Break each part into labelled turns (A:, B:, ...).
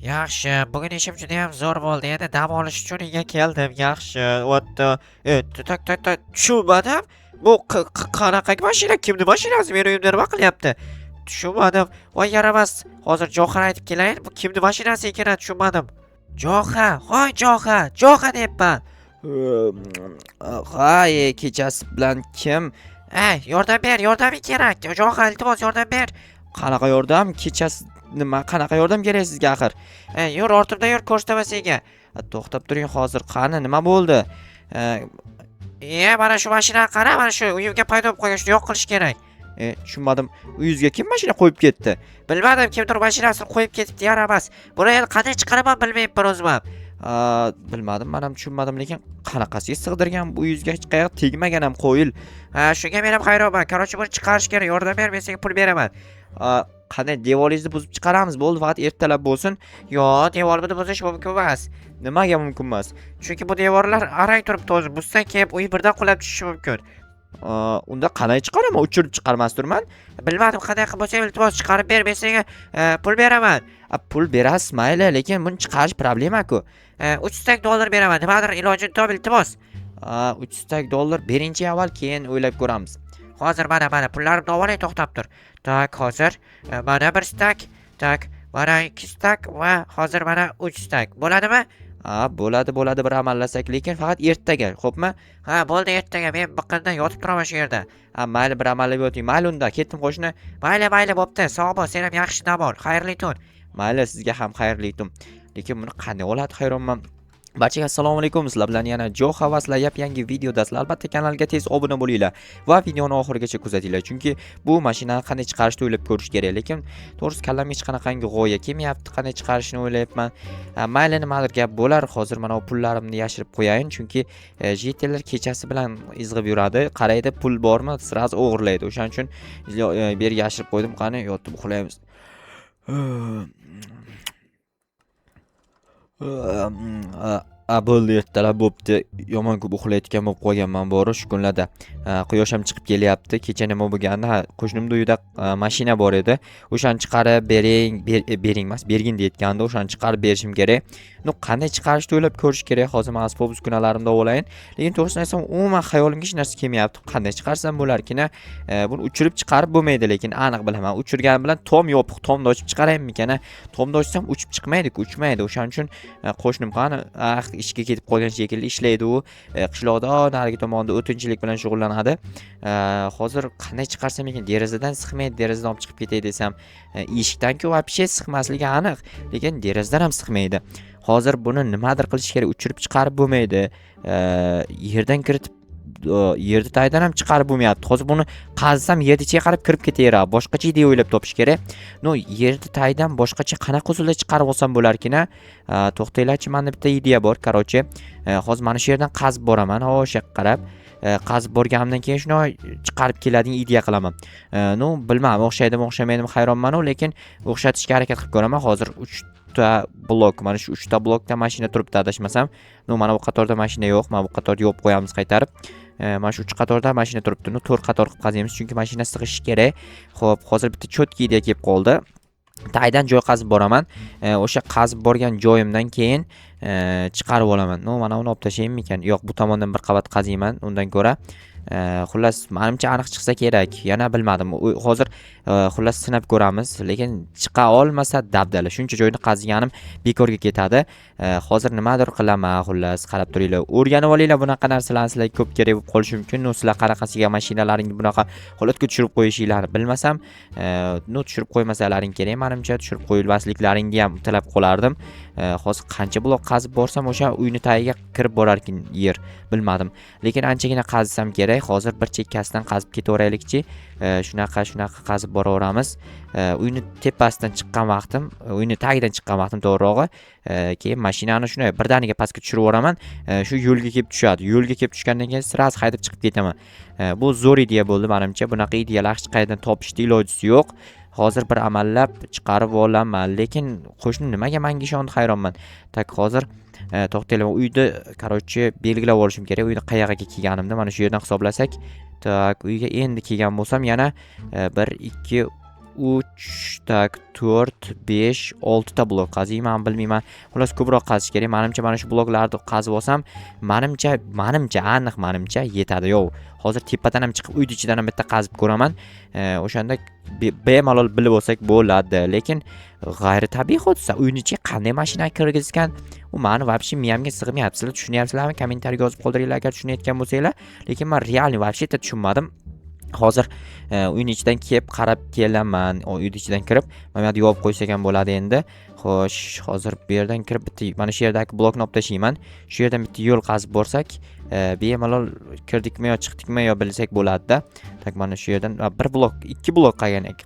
A: Yaxshi, bugun ishim juda ham zo'r bo'ldi. Endi dam olish uchun uyga keldim. Yaxshi, o'tdi. Tak, tushunmadim. Bu qanaqa mashina? Kimni mashinasi? Meni uyimda nima qilyapti? Tushunmadim. Voy yaramas. Hozir Jo'xar aytib kelayin. Bu kimni mashinasi ekan? Tushunmadim. Jo'xa, hoy Jo'xa, Jo'xa deyapman.
B: Hay, kechasi bilan kim?
A: Yordam ber, yordaming kerak. Jo'xa, iltimos yordam ber.
B: Qanaqa yordam? Kechasi nima? Qanaqa yordam kerak sizga axir?
A: Yur, ortimda yur, ko'rsataman senga.
B: To'xtab turing hozir. Qani, nima bo'ldi?
A: Mana shu mashinani qara, mana shu uyimga paydo bo'lib qolgan, shuni yo'q qilish kerak.
B: Tushunmadim. Uyingizga kim mashina qo'yib ketdi?
A: Bilmadim, kimdir mashinasini qo'yib ketibdi, yaramas. Buni endi qanday chiqaraman bilmayapman o'zim ham.
B: Bilmadim, men ham tushunmadim, lekin qanaqasiga sig'dirgan bu uyingizga hech qayerga tegmagan ham qo'yil.
A: Shunga men ham hayronman. Korоче, buni chiqarish kerak. Yordam ber, men senga pul beraman.
B: Qanday devoringizni buzib chiqaramiz, bo'ldi, faqat ertalab bo'lsin.
A: Yo'q, devorni buzish mumkin emas.
B: Nimaga mumkin emas?
A: Chunki bu devorlar arang turibdi o'zi. Buzsang keyin uy birdan qulab tushishi mumkin.
B: Unda qanday chiqaraman? Uchirib chiqarmasdirman.
A: Bilmadim, qanday qilib bo'lsa iltimos chiqarib ber, men senga pul beraman.
B: Pul berasiz, mayli, lekin buni chiqarish problema-ku.
A: $300 beraman. Nimadir ilojini top, iltimos.
B: $300 birinchi avval, keyin o'ylab ko'ramiz.
A: Hozir mana pullarimni olay, to'xtab tur. Tak, hozir mana 1 stak, tak, mana 2 stak va hozir mana 3 stak. Bo'ladimi?
B: Bo'ladi, bir amallasak, lekin faqat ertaga, xo'pmi?
A: Bo'ldi, ertaga men biqinda yotib turaman shu yerda.
B: Mayli, bir amallab yoting. Mayli, unda ketdim qo'shni.
A: Mayli, bo'pti. Sog' bo'l, sen ham yaxshi dam ol. Xayrli tun.
B: Mayli, sizga ham xayrli tun. Lekin buni qanday oladi, hayronman. Barchaga assalomu alaykum. Sizlar bilan yana Jo'xa va yangi videodasizlar. Albatta kanalga tez obuna bo'linglar va videoni oxirigacha kuzatinglar, chunki bu mashinani qanday chiqarishni o'ylab ko'rish kerak. Lekin to'g'risi kallamga hech qanaqangi g'oya kelmayapti, qanday chiqarishni o'ylayapman. Mayli, nimadir gap bo'lar. Hozir mana bu pullarimni yashirib qo'yayin, chunki jetellar kechasi bilan izg'ib yuradi. Qaraydi, pul bormi, sirasi o'g'irlaydi. O'shaning uchun bu yerga yashirib qo'ydim. Qani, yotib uxlaymiz. Bo'ldi, ertalab bo'pti. Yomon ko'p uxlayotgan bo'lib qolganman bori shu kunlarda. Quyosh ham chiqib kelyapti. Kecha nima bo'lgandi? Qo'shnimning uyida mashina bor edi. O'shani chiqarib bering emas, bergin deyotgandi. O'shani chiqarib berishim kerak. Qanday chiqarishni o'ylab ko'rish kerak. Hozir men asbob uskunalarimda o'layin. Lekin to'g'risini aytsam, umuman xayolimga hech narsa kelmayapti. Qanday chiqarsam bo'larkin? Buni uchirib chiqarib bo'lmaydi, lekin aniq bilaman. Uchirgan bilan tom yopiq, tomni ochib chiqaraymikan? Tomni ochsam uchib chiqmaydi-ku, uchmaydi. O'shaning uchun qo'shnim qani, ishga ketib qolgan shekilli ishlaydi u. Qishloqda narigi tomonda o'tinchilik bilan shug'ullanadi. Hozir qanday chiqarsam ekan? Derazadan siqmaydi, derazadan olib chiqib ketay desam, eshikdan-ku вообще siqmasligi aniq, lekin derazadan ham siqmaydi. Hozir buni nimadir qilish kerak, uchirib chiqarib bo'lmaydi. Yerdan kiritib yerda taydan ham chiqarib bo'lmayapti. Hozir buni qazisam yerdacha qarab kirib ketaveradi. Boshqacha ideya o'ylab topish kerak. Yerda taydan boshqacha qanaqa usulda chiqarib olsam bo'larkin-a? To'xtanglarchi, menda bitta ideya bor. Короче, hozir mana shu yerdan qazib boraman, o'sha qarab. Qazib borganimdan keyin shuni chiqarib keladigan ideya qilaman. Bilmadim, o'xshaydimi, o'xshamaydimi, hayronman-ku, lekin o'xshatishga harakat qilib ko'raman. Hozir 3 ta blok, mana shu 3 ta blokda mashina turibdi adashmasam. Mana bu qatorda mashina yo'q. Mana bu qatorda yopib qo'yamiz qaytarib. Mana shu 3 qatorda mashina turibdi. 4 qator qilib qaziymiz, chunki mashina sig'ishi kerak. Xo'p, hozir bitta cho'tki ideya kelib qoldi. Taydan joy qazib boraman. O'sha qazib borgan joyimdan keyin chiqarib olaman. Mana uni olib tashlaymikan? Yo'q, bu tomondan bir qavat qaziyman undan ko'ra. Xullas, menimcha aniq chiqsa kerak. Yana bilmadim. Hozir xullas sinab ko'ramiz, lekin chiqa olmasa dabdala. Shuncha joyni qaziganim bekorga ketadi. Hozir nimadir qilaman, xullas, qarab turinglar. O'rganib olinglar, bunaqa narsalarni sizlarga ko'p kerak bo'lib qolishi mumkin. Sizlar qanaqasiga mashinalaringizni bunaqa holatga tushirib qo'yishinglarni bilmasam, tushirib qo'ymasalaring kerak. Menimcha tushirib qo'yilmasliklaringni ham tilab qolardim. Hozir qancha blok qazib borsam o'sha uyni tagiga kirib borarkin yer, bilmadim. Lekin anchagina qazisam kerak. Hozir bir chekkasidan qazib ketaveraylikchi. Shunaqa qazib boraveramiz. Uyni tepasidan chiqqan vaqtim, uyni tagidan chiqqan vaqtim to'g'rirog'i, keyin mashinani shunday birdaniga pastga tushirib yuboraman. Shu yo'lga kelib tushadi. Yo'lga kelib tushgandan keyin sirasi haydab chiqib ketaman. Bu zo'r ideya bo'ldi menimcha. Bunaqa ideyalar hech qayerdan topishning ilojisi yo'q. Hozir bir amallab chiqarib olaman, lekin qo'shnim nimaga menga ishondi, hayronman. Tak, hozir to'xtaylar, uyda короче belgilab olishim kerak. Uyda qayerga kelganimni mana shu yerdan hisoblasak, tak, uyga endi kelgan bo'lsam yana 1 2 3 tak 4 5 6 ta blok qaziyman, bilmayman. Xullas ko'proq qazish kerak. Menimcha mana shu bloklarni qazib olsam, aniq menimcha yetadi. Yo'q, hozir tepadan ham chiqib uyni ichidan ham bitta qazib ko'raman. O'shanda bemalol bilib olsak bo'ladi. Lekin g'ayritabiiy hodisa. Uyni ichiga qanday mashina kirgizgan? U meni вообще miyamga sig'mayapti. Sizlar tushunyapsizlarmi? Kommentariyga yozib qoldiringlar agar tushunayotgan bo'lsanglar. Lekin men realni вообще tushunmadim. Hozir uyni ichidan kelib qarab kelaman. Uyni ichidan kirib, mana bu yerda yopib qo'ysak ham bo'ladi endi. Xo'sh, hozir bu yerdan kirib bitta mana shu yerdagi blokni olib tashlayman. Shu yerdan bitta yo'l qazib borsak, bemalol kirdikmi yo chiqdikmi yo bilsak bo'ladi-da. Tak, mana shu yerdan bir blok, 2 blok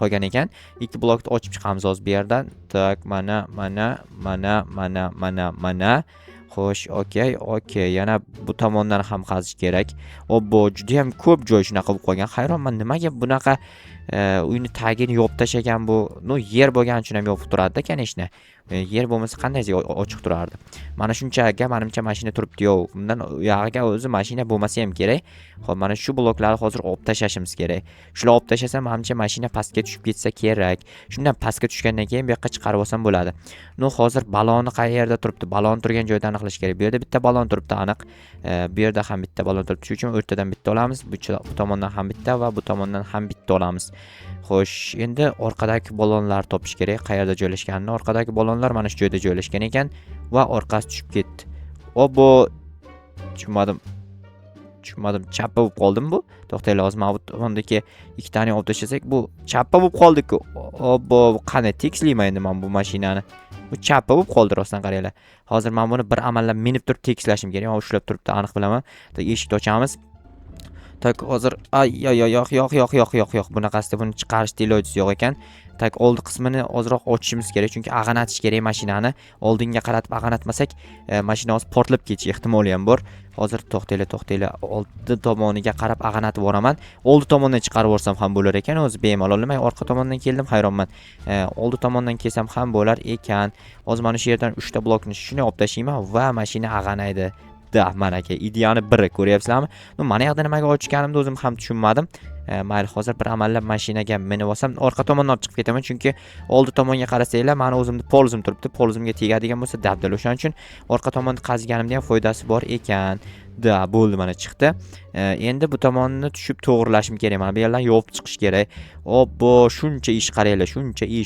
B: qolgan ekan. 2 blokni ochib chiqamiz hozir bu yerdan. Tak, mana. Xo'sh, okey. Yana bu tomondan ham qazish kerak. Obbo, juda ham ko'p joy shunaqa bo'lib qolgan. Hayronman, nimaga bunaqa uyni tagini yopib tashagan bu? Yer bo'lgani uchun ham yopib turadi-da, kanishni. Yer bo'lmasa qanday ochiq turardi. Mana shunchaga menimcha mashina turibdi-yu. Bundan uyog'iga o'zi mashina bo'lmasa ham kerak. Xo'p, mana shu bloklarni hozir olib tashashimiz kerak. Shular olib tashasam, menimcha mashina pastga tushib ketsa kerak. Shundan pastga tushgandan keyin bu yoqqa chiqarib olsam bo'ladi. Hozir balonni qayerda turibdi? Balon turgan joydan aniqlash kerak. Bu yerda bitta balon turibdi aniq. Bu yerda ham bitta balon turibdi. Shuning uchun o'rtadan bitta olamiz. Bu tomondan ham bitta va bu tomondan ham bitta olamiz. Xo'sh, endi orqadagi balonlarni topish kerak. Qayerda joylashganini. Orqadagi balonlar mana shu joyda joylashgan ekan va orqasi tushib ketdi. Obbo, tushunmadim. Chappa bo'lib qoldim bu. To'xtaylar, hozir mana bu tomondagi ikkitani olib tashlasak, bu chappa bo'lib qoldi-ku. Obbo, qanday tekislayman endi men bu mashinani. Bu chappa bo'lib qoldi rostdan qaranglar. Hozir men buni bir amallab minib turib tekislashim kerak. Men ushlab turibdi, aniq bilaman. Eshikni ochamiz. Tak, hozir yo'q. Bunaqasida buni chiqarishni ilojisi yo'q ekan. Tak, oldi qismini ozroq ochishimiz kerak, chunki ag'anatish kerak mashinani. Oldinga qaratib ag'anatmasak, mashina hozir portlab ketish ehtimoli ham bor. Hozir to'xtaylar. Oldi tomoniga qarab ag'anatib boraman. Oldi tomondan chiqarib yuborsam ham bo'lar ekan, o'zi bemalol. Nima, orqa tomondan keldim, hayronman. Oldi tomondan kelsam ham bo'lar ekan. Hozir mana shu yerdan 3 ta blokni shuni olib tashlayman va mashina ag'anaydi. Mana aka, ideyani biri, ko'ryapsizlarmi? Mana yoqda nimaga ochganimni o'zim ham tushunmadim. Mayli, hozir bir amallab mashinaga minib olsam, orqa tomondan olib chiqib ketaman, chunki oldi tomonga qarasanglar, meni o'zimni polizim turibdi. Polizimga tegadigan bo'lsa dabdal. O'shaning uchun orqa tomonni qaziganimda ham foydasi bor ekan. Bo'ldi, mana chiqdi. Endi bu tomonni tushib to'g'rilashim kerak. Mana bu yerdan yopib chiqish kerak. Obbo, shuncha ish qaranglar,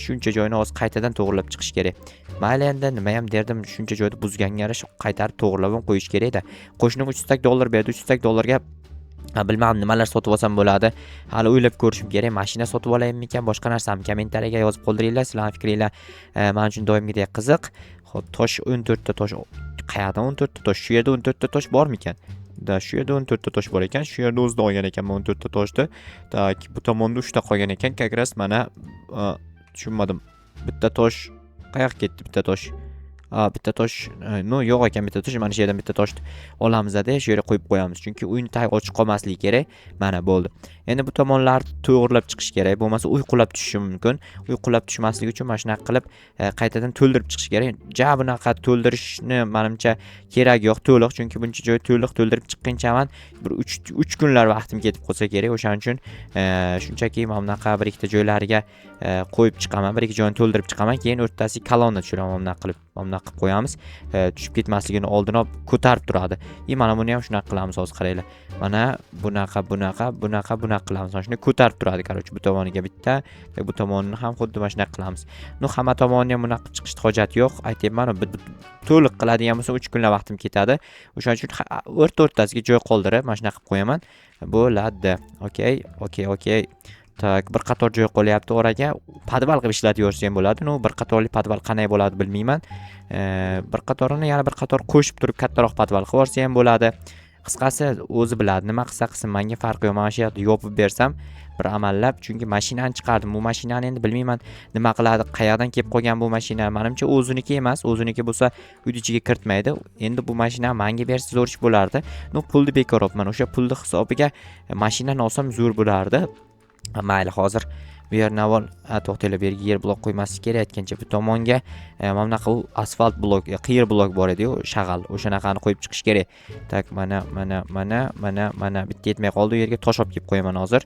B: shuncha joyni hozir qaytadan to'g'rilab chiqish kerak. Mayli, endi nima ham derdim, shuncha joyda buzganga yarasha qaytarib to'g'rilab ham qo'yish kerak-da. Qo'shnim $300 berdi. $300 bilmadim nimalar sotib olsam bo'ladi. Hali o'ylab ko'rishim kerak. Mashina sotib olaymikan, boshqa narsami? Kommentariyaga yozib qoldiringlar. Sizlarning fikringlar men uchun doimgidek qiziq. Xo'p, tosh 14 ta tosh. Qayerda 14 ta tosh? Shu yerda 14 ta tosh bormikan? Shu yerda 14 ta tosh bor ekan. Shu yerda o'zida olgan ekanman 14 ta toshni. Tak, bu tomonda 3 ta qolgan ekan. Kakras mana tushunmadim. Bitta tosh qayoqqa ketdi? Bitta tosh. Bitta tosh, yo'q ekan bitta tosh. Mana shu yerdan bitta toshni olamiz-da, shu yerga qo'yib qo'yamiz. Chunki uyni tag ochiq qolmasligi kerak. Mana bo'ldi. Endi bu tomonlarni to'g'rilab chiqish kerak. Bo'lmasa uy qulab tushishi mumkin. Uy qulab tushmasligi uchun mana shunaqa qilib qaytadan to'ldirib chiqish kerak. Bunaqa to'ldirishni menimcha kerak yo'q to'liq, chunki buncha joy to'liq to'ldirib chiqqancha men bir 3 kunlar vaqtim ketib qolsa kerak. O'shaning uchun shunchaki mana bunaqa bir ikkita joylariga qo'yib chiqaman, bir ikki joyini to'ldirib chiqaman, keyin o'rtasiga kolonna tushiraman. Bunaqa qilib qo'yamiz. Tushib ketmasligini oldini olib ko'tarib turadi. Mana buni ham shunaqa qilamiz, hozir qaranglar. Mana bunaqa qilamiz. Mana shuni ko'tarib turadi, qarochi. Bu tomoniga bitta, bu tomonini ham xuddi mana shunaqa qilamiz. Hamma tomonni ham bunaqa chiqishni hojati yo'q. Aytayman, to'liq qiladigan bo'lsa 3 kunlar vaqtim ketadi. O'shaning uchun o'rtasiga joy qoldirib mana shunaqa qilib qo'yaman. Bo'ladi. Okey. Tak, bir qator joy qolyapti oraga. Podval qilib ishlatib yuborsa ham bo'ladi. Bir qatorli podval qanday bo'ladi bilmayman. Bir qatorini yana bir qator qo'shib turib kattaroq podval qilib yuborsa ham bo'ladi. Qisqasi, o'zi biladi. Nima qilsa qilsin, menga farqi yo'q. Mana shu yerda yopib bersam bir amallab, chunki mashinani chiqardim. Bu mashinani endi bilmayman nima qiladi, qayerdan kelib qolgan bu mashina. Menimcha o'ziniki emas. O'ziniki bo'lsa uyni ichiga kiritmaydi. Endi bu mashina menga bersa zo'r ish bo'lardi. Pulni bekor olibman. O'sha pulni hisobiga mashinani olsam zo'r bo'lardi. Mayli, hozir bu yerni avval to'xtaylar, bu yerga yer blok qo'ymaslik kerak. Aytgancha bu tomonga mana bunaqa asfalt blok, qiyer blok bor edi-yu, shag'al. O'shanaqani qo'yib chiqish kerak. Tak, mana bitta yetmay qoldi. U yerga tosh olib kelib qo'yaman hozir.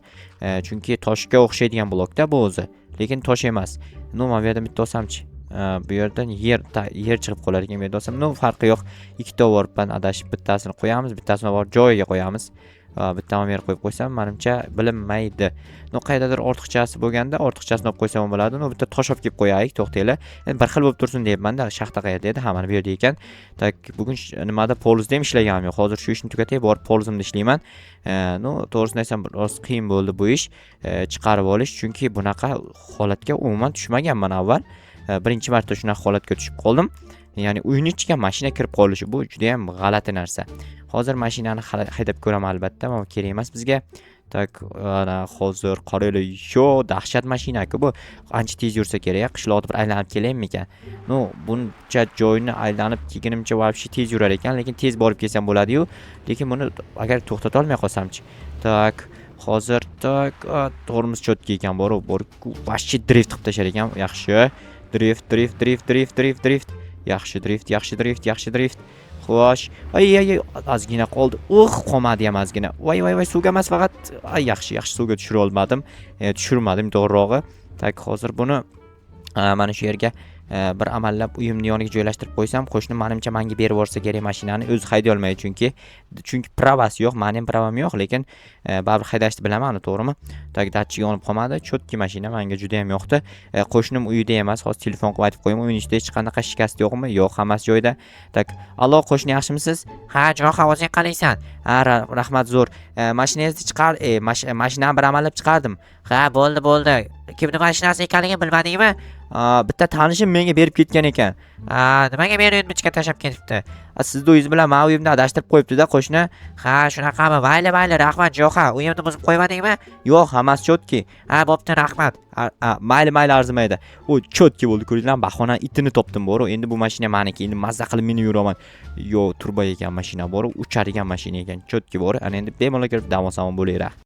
B: Chunki toshga o'xshaydigan blokda bu o'zi. lekin tosh emas. No, mana bu yerdan bitta olsamchi. Bu yerdan yer chiqib qolar ekan. Bu yerda olsam, no farqi yo'q. Ikkita o'rpan adashib bittasini qo'yamiz, bittasini bor joyiga qo'yamiz. Bitta ham yer qo'yib qo'ysam, menimcha bilinmaydi. No, qaydadir ortiqchasi bo'lganda, ortiqchasini olib qo'ysam bo'ladi. No, bitta tosh olib kelib qo'yaylik, to'xtanglar. Endi bir xil bo'lib tursin deyapman-da, shaxta qayerda edi? Ha, mana bu yerda ekan. Tak, bugun nimada polizda ham ishlaganim yo'q. Hozir shu ishni tugatay, borib polizimda ishlayman. No, to'g'risini aytsam, biroz qiyin bo'ldi bu ish chiqarib olish, chunki bunaqa holatga umuman tushmaganman avval. Birinchi marta shunaqa holatga tushib qoldim. Ya'ni uyning ichiga mashina kirib qolishi bu juda ham g'alati narsa. Hozir mashinani haydab ko'raman albatta, ammo kerak emas bizga. Tak, ana hozir qaranglar, sho dahshat mashina-ku bu. Ancha tez yursa kerak, qishloqda bir aylanib kelaymi-ekan. No, buncha joyni aylanib kelgunimcha вообще tez yurar ekan, lekin tez borib kelsam bo'ladi-yu. Lekin buni agar to'xtata olmay qolsamchi. Tak, hozir tak, tormoz chotki ekan, bor, вообще drift qilib tashlar ekan. Yaxshi. Drift. Yaxshi drift. Xo'sh. Ay, ozgina qoldi. Qolmadi ham ozgina. Voy, suvga emas, faqat yaxshi suvga tushira olmadim. Tushirmadim to'g'rirog'i. Tak, hozir buni mana shu yerga bir amallab uyimni yoniga joylashtirib qo'ysam, qo'shni menimcha menga berib yuborsa kerak mashinani. O'zi hayday olmaydi chunki pravasi yo'q, mening pravam yo'q, lekin baribir haydashni bilaman, to'g'rimi? Tak, datchik yonib qolmadi. Chotki mashina menga juda ham yoqdi. Qo'shnim uyida emas, hozir telefon qilib aytib qo'yaman, uyning ichida hech qanaqa shikast yo'qmi? Yo'q, hammasi joyida. Tak, allo, qo'shni yaxshimisiz?
A: Ha, Jo'xa, o'zing qalaysan?
B: Ha, rahmat, zo'r. Mashinangizni chiqar, mashinani bir amallab chiqardim.
A: Ha, bo'ldi. Kimning mashinasi ekanligini bilmadingmi?
B: Bitta tanishim menga berib ketgan ekan.
A: Nimaga meni uyimni ichiga tashlab ketibdi?
B: Sizni uyingiz bilan men uyimni adashtirib qo'yibdi-da, qo'shni.
A: Ha, shunaqami? Mayli, rahmat Jo'xa. Uyimni buzib qo'ymadingmi?
B: Yo'q, hammasi chotki.
A: Ha, bo'pti, rahmat.
B: Mayli arzimaydi. U chotki bo'ldi, ko'ringlar, bahona itini topdim, bor. Endi bu mashina meniki, endi mazza qilib meni yuraman. Yo, turbo ekan mashina, bor, uchar ekan mashina ekan, chotki bor. Ana endi bemalol kirib dam olsam bo'laveradi.